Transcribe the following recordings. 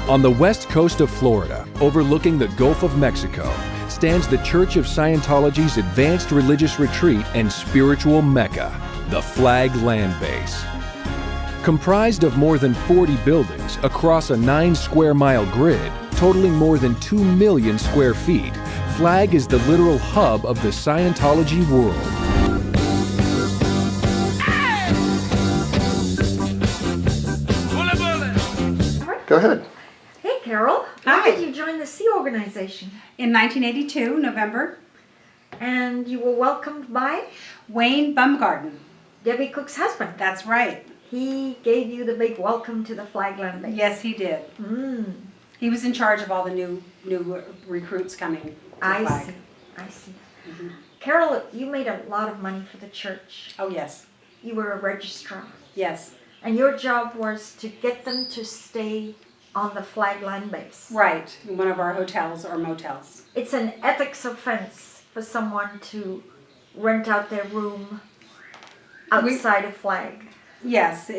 On the west coast of Florida, overlooking the Gulf of Mexico, stands the Church of Scientology's advanced religious retreat and spiritual Mecca, the Flag Land Base. Comprised of more than 40 buildings across a 9-square-mile grid, totaling more than 2 million square feet, Flag is the literal hub of the Scientology world. Go ahead. Hey, Carol. Hi. When did you join the Sea Organization? In 1982, November, And you were welcomed by Wayne Bumgarden. Debbie Cook's husband. That's right. He gave you the big welcome to the Flagland Base. Yes, he did. Mm, He was in charge of all the new recruits coming to I Flag. see. I see. Mhm. Carol, you made a lot of money for the church. Oh, yes. You were a registrar. Yes. And your job was to get them to stay on the Flagland Base. Right. In one of our hotels or motels. It's an ethics offense for someone to rent out their room outside of Flag. Yes,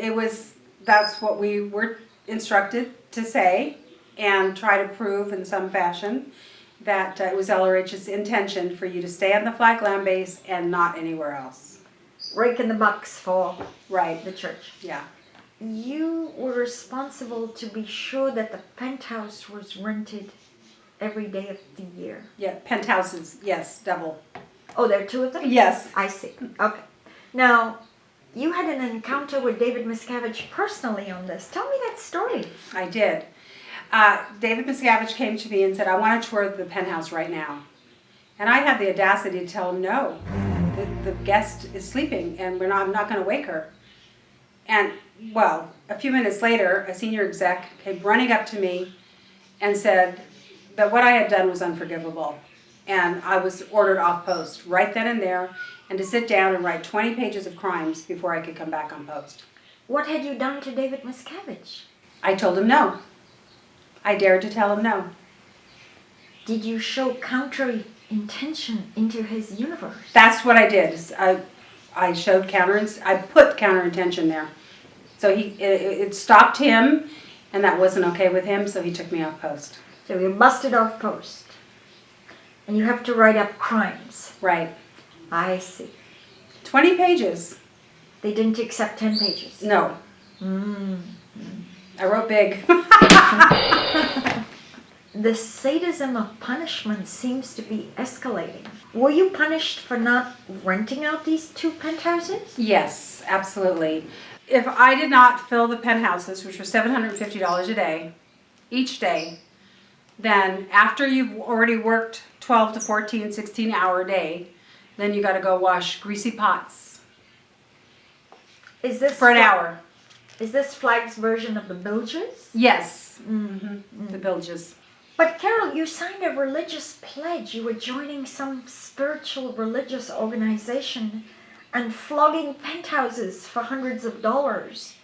that's what we were instructed to say and try to prove in some fashion that it was LRH's intention for you to stay on the Flagland Base and not anywhere else. Raking the bucks for Right. the church. Yeah. You were responsible to be sure that the penthouse was rented every day of the year. Yeah, penthouses. Yes, double. Oh, there are two of them? Yes. I see. Okay. Now, you had an encounter with David Miscavige personally on this. Tell me that story. I did. David Miscavige came to me and said, I want to tour the penthouse right now. And I had the audacity to tell him, no, the guest is sleeping and I'm not going to wake her. And, well, a few minutes later, a senior exec came running up to me and said that what I had done was unforgivable. And I was ordered off post right then and there, and to sit down and write 20 pages of crimes before I could come back on post. What had you done to David Miscavige? I told him no. I dared to tell him no. Did you show counter intention into his universe? That's what I did. I showed I put counter intention there. So it stopped him, and that wasn't okay with him, so he took me off post. So you're busted off post. And you have to write up crimes. Right. I see. 20 pages. They didn't accept 10 pages. No. I wrote big. The sadism of punishment seems to be escalating. Were you punished for not renting out these 2 penthouses? Yes, absolutely. If I did not fill the penthouses, which were $750 a day, each day, then after you've already worked 12 to 14, 16-hour day, then you got to go wash greasy pots Is this for an hour. Is this Flag's version of the bilges? Yes. The bilges. But Carol, you signed a religious pledge. You were joining some spiritual religious organization and flogging penthouses for hundreds of dollars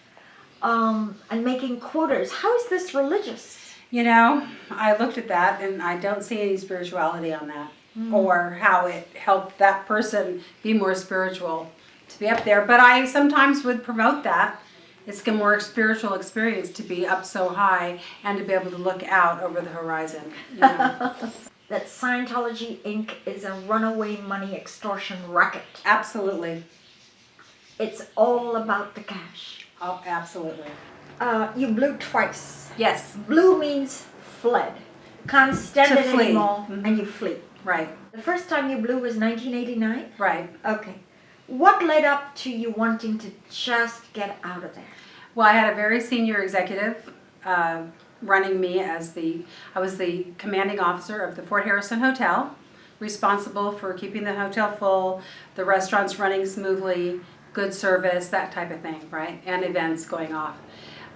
and making quotas. How is this religious? You know, I looked at that and I don't see any spirituality on that or how it helped that person be more spiritual to be up there. But I sometimes would promote that. It's a more spiritual experience to be up so high and to be able to look out over the horizon. You know. That Scientology Inc. is a runaway money extortion racket. Absolutely. It's all about the cash. Oh, absolutely. You blew twice. Yes. Blue means fled. Can't stand To it flee. anymore, and you flee. Right. The first time you blew was 1989? Right. Okay. What led up to you wanting to just get out of there? Well, I had a very senior executive running me I was the commanding officer of the Fort Harrison Hotel, responsible for keeping the hotel full, the restaurants running smoothly, good service, that type of thing, right? And events going off,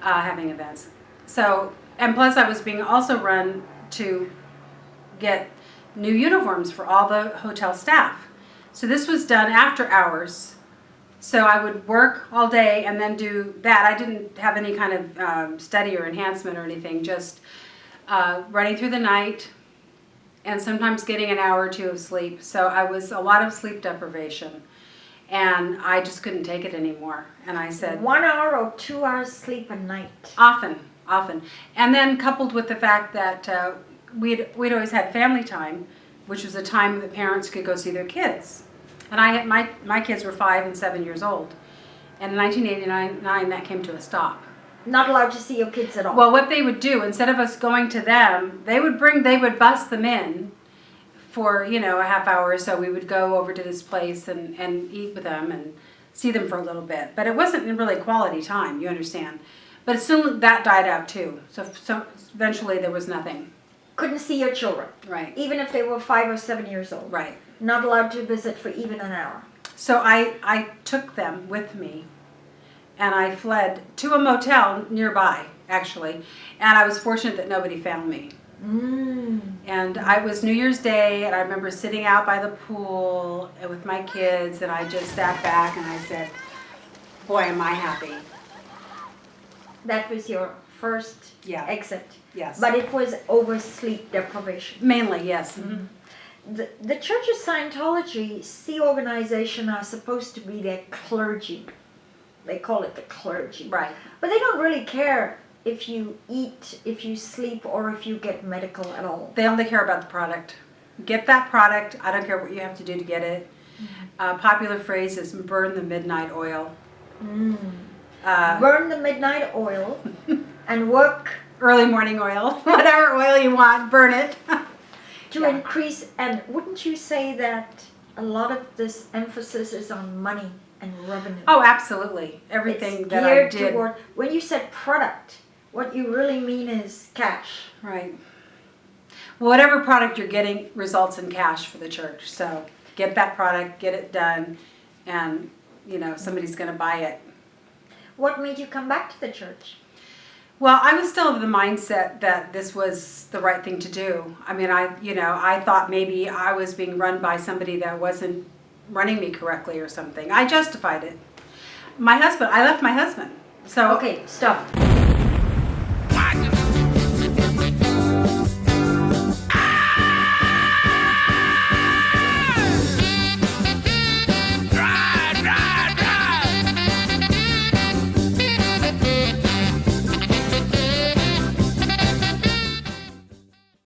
having events. So, and plus I was being also run to get new uniforms for all the hotel staff. So this was done after hours. So I would work all day and then do that. I didn't have any kind of study or enhancement or anything, just running through the night and sometimes getting an hour or 2 of sleep. So I was a lot of sleep deprivation and I just couldn't take it anymore. And I said, 1 hour or 2 hours sleep a night? often often. And then coupled with the fact that we'd always had family time, which was a time that parents could go see their kids. And I had my kids were 5 and 7 years old. And in 1989, that came to a stop. Not allowed to see your kids at all. Well, what they would do, instead of us going to them, they would bus them in for, a half hour or so. We would go over to this place and eat with them and see them for a little bit. But it wasn't really quality time, you understand. But soon that died out too. So eventually there was nothing. Couldn't see your children. Right. Even if they were 5 or 7 years old. Right. Not allowed to visit for even an hour. So I took them with me, and I fled to a motel nearby, actually. And I was fortunate that nobody found me. And it was New Year's Day, and I remember sitting out by the pool with my kids, and I just sat back and I said, boy, am I happy. That was your first Yeah. exit. Yes. But it was over sleep deprivation. Mainly, yes. Mm-hmm. The Church of Scientology, C organization, are supposed to be their clergy. They call it the clergy. Right. But they don't really care if you eat, if you sleep, or if you get medical at all. They only care about the product. Get that product. I don't care what you have to do to get it. Popular phrase is burn the midnight oil. Burn the midnight oil and work Early morning oil. Whatever oil you want, burn it. to increase. And wouldn't you say that a lot of this emphasis is on money and revenue? Oh, absolutely. Everything It's that I geared did. toward, when you said product, what you really mean is cash. Right. Well, whatever product you're getting results in cash for the church. So get that product, get it done, and somebody's going to buy it. What made you come back to the church? Well, I was still of the mindset that this was the right thing to do. I mean, I thought maybe I was being run by somebody that wasn't running me correctly or something. I justified it. I left my husband. So Okay, stop.